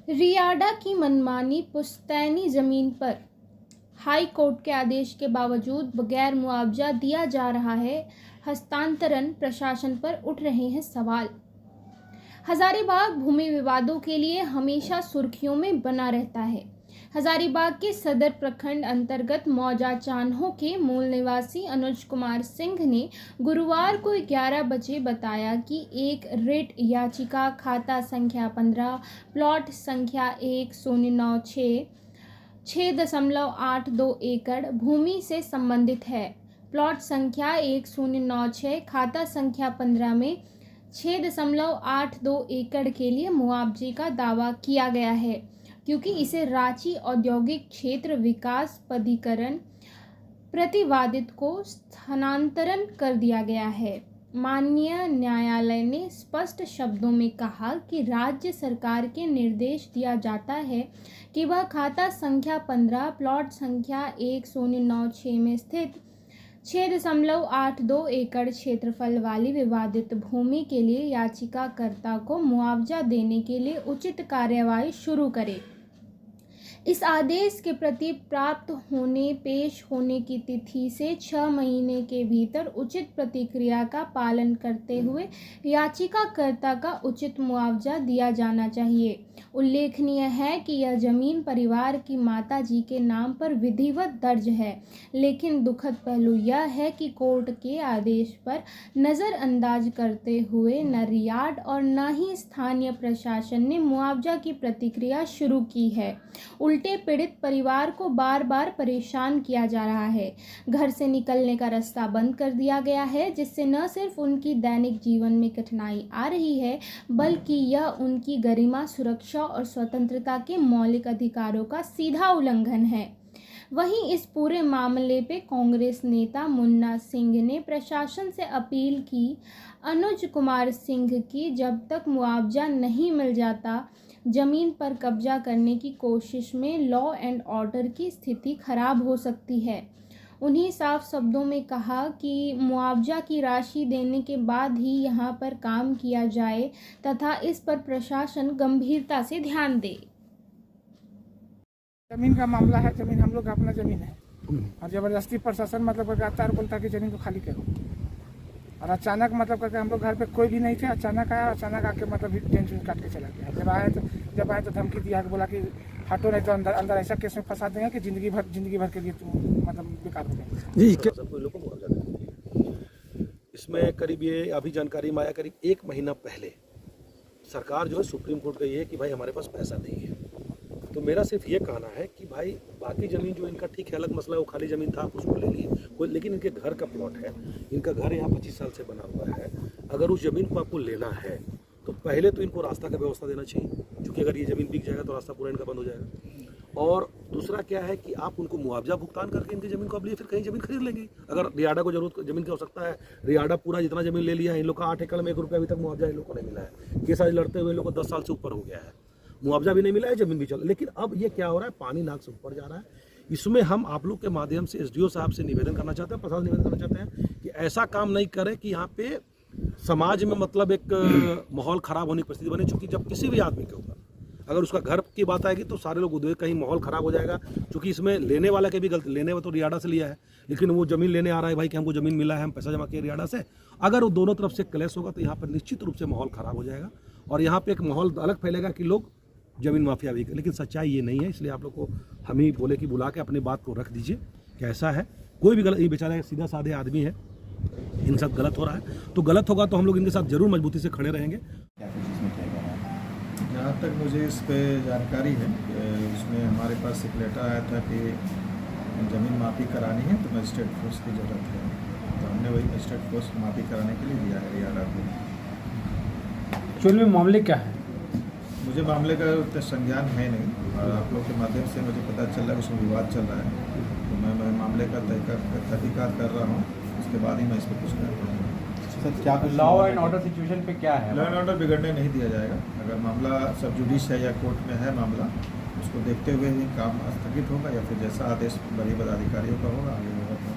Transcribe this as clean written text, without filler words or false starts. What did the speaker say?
रियाडा की मनमानी पुश्तैनी जमीन पर हाई कोर्ट के आदेश के बावजूद बगैर मुआवजा दिया जा रहा है। हस्तांतरण प्रशासन पर उठ रहे हैं सवाल। हजारीबाग भूमि विवादों के लिए हमेशा सुर्खियों में बना रहता है। हजारीबाग के सदर प्रखंड अंतर्गत मौजा चान्हो के मूल निवासी अनुज कुमार सिंह ने गुरुवार को 11 बजे बताया कि एक रिट याचिका खाता संख्या 15 प्लॉट संख्या 1096 6.82 एकड़ भूमि से संबंधित है। प्लॉट संख्या 1096 खाता संख्या 15 में 6.82 एकड़ के लिए मुआवजे का दावा किया गया है, क्योंकि इसे रांची औद्योगिक क्षेत्र विकास प्राधिकरण प्रतिवादित को स्थानांतरण कर दिया गया है। माननीय न्यायालय ने स्पष्ट शब्दों में कहा कि राज्य सरकार के निर्देश दिया जाता है कि वह खाता संख्या 15 प्लॉट संख्या 1096 में स्थित 6.82 एकड़ क्षेत्रफल वाली विवादित भूमि के लिए याचिकाकर्ता को मुआवजा देने के लिए उचित कार्यवाही शुरू करे। इस आदेश के प्रति प्राप्त होने पेश होने की तिथि से 6 महीने के भीतर उचित प्रतिक्रिया का पालन करते हुए याचिकाकर्ता का उचित मुआवजा दिया जाना चाहिए। उल्लेखनीय है कि यह जमीन परिवार की माता जी के नाम पर विधिवत दर्ज है, लेकिन दुखद पहलू यह है कि कोर्ट के आदेश पर नज़रअंदाज करते हुए न रियाद और न ही स्थानीय प्रशासन ने मुआवजा की प्रक्रिया शुरू की है। उल्टे पीड़ित परिवार को बार बार परेशान किया जा रहा है। घर से निकलने का रास्ता बंद कर दिया गया है, जिससे न सिर्फ उनकी दैनिक जीवन में कठिनाई आ रही है, बल्कि यह उनकी गरिमा, सुरक्षा और स्वतंत्रता के मौलिक अधिकारों का सीधा उल्लंघन है। वहीं इस पूरे मामले पे कांग्रेस नेता मुन्ना सिंह ने प्रशासन से अपील की अनुज कुमार सिंह की जब तक मुआवजा नहीं मिल जाता जमीन पर कब्जा करने की कोशिश में लॉ एंड ऑर्डर की स्थिति खराब हो सकती है। उन्हीं साफ शब्दों में कहा कि मुआवजा की राशि देने के बाद ही यहां पर काम किया जाए तथा इस पर प्रशासन गंभीरता से ध्यान दे। जमीन का मामला है, जमीन हम लोग अपना जमीन है और जबरदस्ती प्रशासन मतलब करके आता बोलता कि जमीन को खाली करो, और अचानक मतलब करके हम लोग घर पे कोई भी नहीं थे, अचानक आया, अचानक आके मतलब टेंशन काट के चला गया। जब आए तो धमकी दिया, बोला कि हटो नहीं तो अंदर ऐसा केस में फंसा देंगे कि जिंदगी भर के लिए तुम मतलब बेकार हो जाएंगे। इसमें करीब ये अभी जानकारी में आया, करीब 1 महीना पहले सरकार जो है सुप्रीम कोर्ट गई है कि भाई हमारे पास पैसा नहीं है। तो मेरा सिर्फ ये कहना है कि भाई बाकी ज़मीन जो इनका ठीक है, अलग मसला है, वो खाली ज़मीन था आप उसको ले लिए कोई, लेकिन इनके घर का प्लॉट है, इनका घर यहाँ 25 साल से बना हुआ है। अगर उस ज़मीन को आपको लेना है तो पहले तो इनको रास्ता का व्यवस्था देना चाहिए, क्योंकि अगर ये ज़मीन बिक जाएगा तो रास्ता पूरा इनका बंद हो जाएगा। और दूसरा क्या है कि आप उनको मुआवजा भुगतान करके इनकी ज़मीन को आप लिए फिर कहीं ज़मीन खरीद लेंगे। अगर रियाडा को जरूरत ज़मीन की आवश्यकता है, रियाडा पूरा जितना ज़मीन ले लिया है, इन लोग का 8 एकड़ में 1 रुपया अभी तक मुआवजा इन लोग को नहीं मिला है। केस आज लड़ते हुए इन लोग को 10 साल से ऊपर हो गया है, मुआवजा भी नहीं मिला है, जमीन भी चल। लेकिन अब ये क्या हो रहा है, पानी नाक से ऊपर जा रहा है। इसमें हम आप लोग के माध्यम से एसडीओ साहब से निवेदन करना चाहते हैं, प्रशासन निवेदन करना चाहते हैं कि ऐसा काम नहीं करें कि यहाँ पे समाज में मतलब एक माहौल खराब होने की परिस्थिति बने। चूंकि जब किसी भी आदमी के ऊपर अगर उसका घर की बात आएगी तो सारे लोग उद्वेग, कहीं माहौल खराब हो जाएगा। क्योंकि इसमें लेने वाला के भी गलती, लेने वाला तो रियाडा से लिया है, लेकिन वो जमीन लेने आ रहा है भाई कि हमको जमीन मिला है, हम पैसा जमा किए रियाडा से। अगर वो दोनों तरफ से क्लेश होगा तो यहाँ पर निश्चित रूप से माहौल खराब हो जाएगा और यहाँ पे एक माहौल अलग फैलेगा कि लोग जमीन माफिया भी। लेकिन सच्चाई ये नहीं है, इसलिए आप लोग को हम ही बोले कि बुला के अपनी बात को रख दीजिए कि ऐसा है। कोई भी गलत, ये बेचारा सीधा साधे आदमी है, इन साथ गलत हो रहा है, तो गलत होगा तो हम लोग इनके साथ जरूर मजबूती से खड़े रहेंगे। जहाँ तक मुझे इस पे जानकारी है, उसमें हमारे पास एक लेटर आया था कि ज़मीन माफ़ी करानी है तो मजिस्ट्रेट फोर्स की ज़रूरत है, तो हमने वही मजिस्ट्रेट फोर्स माफ़ी कराने के लिए दिया है रियाडा को। एक्चुअल में मामले क्या है? मुझे मामले का उतना संज्ञान है नहीं, और आप लोग के माध्यम से मुझे पता चल रहा है उसमें विवाद चल रहा है, तो मैं मामले का तहकीकात कर रहा हूँ, उसके बाद ही मैं इस पर कुछ कर रहा हूँ। क्या लॉ एंड ऑर्डर सिचुएशन पे क्या है? लॉ एंड ऑर्डर बिगड़ने नहीं दिया जाएगा। अगर मामला सब जुडिश है या कोर्ट में है मामला, उसको देखते हुए ही काम स्थगित होगा या फिर जैसा आदेश बड़ी पदाधिकारियों का होगा आगे होगा।